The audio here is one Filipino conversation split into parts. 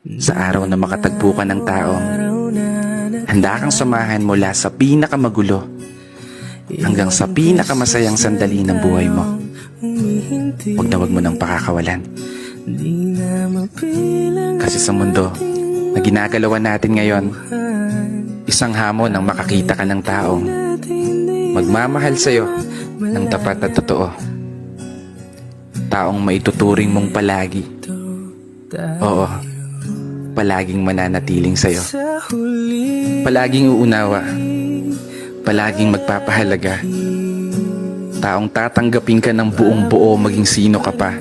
Sa araw na makatagpo ka ng taong handa kang samahan mula sa pinakamagulo hanggang sa pinakamasayang sandali ng buhay mo. Huwag mo nang pakakawalan. Kasi sa mundo na ginagalawan natin ngayon, isang hamon ang makakita ka ng taong magmamahal sa'yo ng tapat at totoo. Taong maituturing mong palagi. Oo, palaging mananatiling sa'yo. Palaging uunawa. Palaging magpapahalaga. Taong tatanggapin ka ng buong buo maging sino ka pa.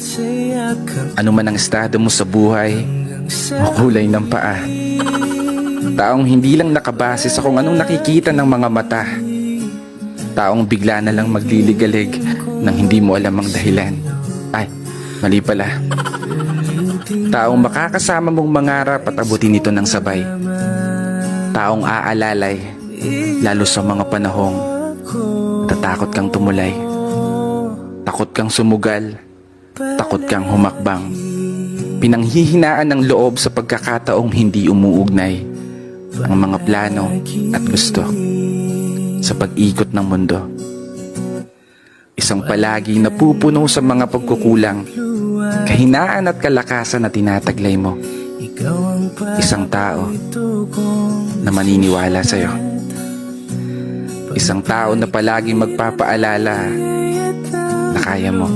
Ano man ang estado mo sa buhay o kulay ng paa. Taong hindi lang nakabase sa kung anong nakikita ng mga mata. Taong bigla na lang magliligalig nang hindi mo alam ang dahilan. Ay, mali pala. Taong makakasama mong mangarap at abutin ito ng sabay. Taong aalalay, lalo sa mga panahong natatakot kang tumulay. Takot kang sumugal, takot kang humakbang. Pinanghihinaan ng loob sa pagkakataong hindi umuugnay ang mga plano at gusto sa pag-ikot ng mundo. Isang palagi napupuno sa mga pagkukulang, kahinaan at kalakasan na tinataglay mo. Isang tao na maniniwala sa'yo. Isang tao na palaging magpapaalala na kaya mo.